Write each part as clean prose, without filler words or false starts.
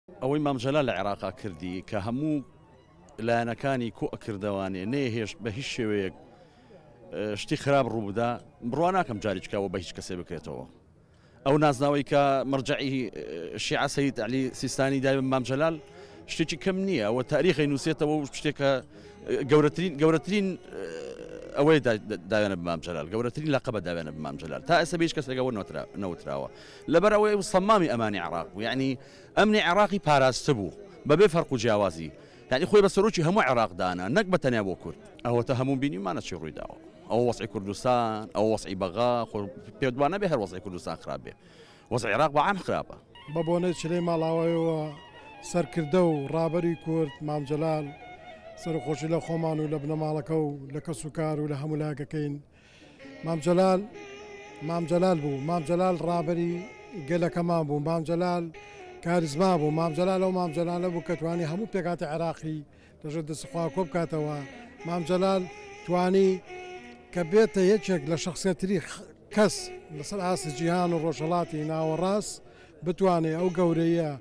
ئەوەی مامجەلال لە عێراقا کردی کە هەموو لایەنەکانی کۆ ئەکردەوانێ نەیەهێشت بە هیچ شێوەیەک شتی خراپ ڕووبدا بڕوا ناکەم جاریچکەوە بە هیچ کەسێ بکرێتەوە. ئەو نازناوەی کە مەرجعی شیعە سەید عەلی سیستانی داوی مامجەلال شتێکی کەم نییە، ئەوە تاریخی نووسێتەوە و شتێکە گەورەترین ئەوەی داوێنە بمامجەلال، گەورەترین لەقەبە داوێنە بمامجەلال تا ئێستا هیچ کەس لەگەوە نەوتراوە لەبەر ئەوەی سەمامی ئەمانی عێراق بوو، یعنی ئەمنی عێراقی پاراستە بوو بەبێ فەرق و جیاوازی، یعنی خۆی بە سەرۆکی هەموو عێراقدانە نەک بە تەنیا بۆ کورد. ئەوەتە هەموو بینیمانە چی ڕوویداوە، ئەو وەزعی کوردستان، ئەو وەزعی بەغا پێدوانە بێ هەر وەزعی کوردستان خراپ بێ، وەزعی عێراق بەعام خراپە. بە بۆنەی چلەی ماڵاوایەوە سەرکردە و ڕابەری کورد مامجەلال سەرخۆشی لە خۆمان و لە بنەماڵەکە و لە کەس و کار و لە هەموو لاگەکەین. مامجەلال بوو، مامجەلال ڕابەری گەلەکەمان بوو، مامجەلال کاریزما بوو، مامجەلال ئەو مامجەلالە بوو کە توانی هەموو پێکاتی عێراقی لەژێر دەستخوا کۆ بکاتەوە. مامجەلال توانی کە بێتە یەکێک لە شخصیەتری کەس لەسەر ئاسی جیهان و ڕۆژهەڵاتی ناوەڕاست بتوانێت ئەو گەورەیە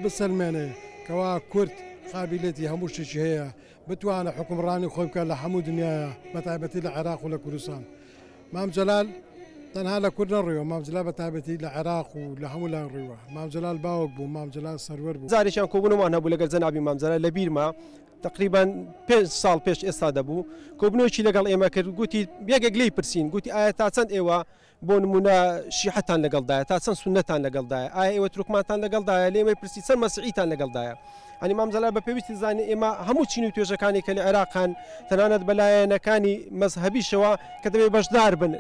بسەلمێنێ کەوا کورد قابلیەتی هەموو شتێکی هەیە بتوانە حکومڕانی خۆی بکات لە هەموو دنیاە بە تایبەتی لە عێراق و لە کوردستان. مامجەلال تەنها لە کورد نەڕێەوە، مامجەلال بە تایبەتی لە عێراق و لە هەموو لا ڕێوە. مامجەلال باوک بوو، مامجەلال سەروەر بوو. زاریشان کۆبوونەوەمان هەبوو لەگەڵ جەنابی مامجەلال لە بیرما تقریبان 5 ساڵ پێش ئێستا دەبوو کۆبنەوەکی لەگەڵ ئێمە کرد، گوتی یەکێک لێی پرسین، گوتی ئایا تا چەند ئێوە بۆ نمونە شیعەتان لەگەڵدایە، تا چەند سونەتان لەگەڵدایە، ئایا ئێوە تورکمانتان لەگەڵدایە، لێمەی پرسی چەند مەسیحیتان لەگەڵدایە. ئەنی مامجەلال بە پێویستی زانێ ئێمە هەموو چین و توێژەکانی کە لە عێراقان تەنانەت بەلایەنەکانی مەزهەبیشەوە کە دەبێت بەشدار بن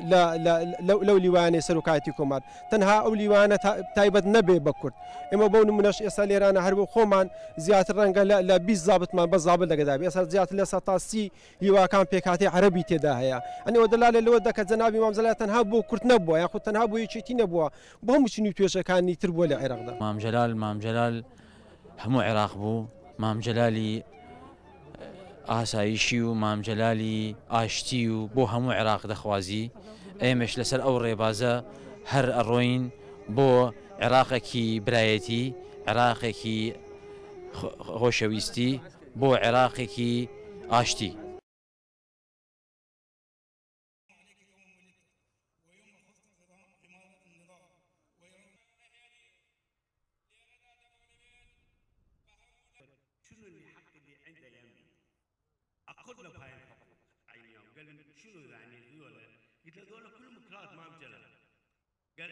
لەو لیوانەی سەرۆکایەتی کۆمار، تەنها ئەو لیوانە تایبەت نەبێ بە کورد. ئێمە بەو نمونەش ئێستا لێرانە هەر بۆ خۆمان زیاتر ڕەنگە لە 20 زابتمان بە زابل دەگەدابێ، ئێستا زیاتر لە 130 لیواکان پێکاتی عەرەبی تێدا هەیە. ئەنیەوە دەلالە لەوە دەکە جەنابی مامجەلال تەنها بۆ کورد نەبووە، یاخود تەنها بۆ یەکێتی نەبووە، بۆ هەموو چین و توێژەکانی تر بووە لە عێراقدا. مامجەلال هەموو عێراق بوو، مامجەلالی ئاسایشی و مامجەلالی ئاشتی و بۆ هەموو عێراق دەخوازی. ئێمەش لەسەر ئەو ڕێبازە هەر ئەڕۆین بۆ عێراقێکی برایەتی، عێراقێکی خۆشەویستی، بۆ عێراقێکی ئاشتی. شنو الحق اللي عنده يمي؟ اقول له بهاي الحقوق عينيهم، قال شنو يعني ذولا؟ قلت له ذولا كلهم كلاب مامجلة. قال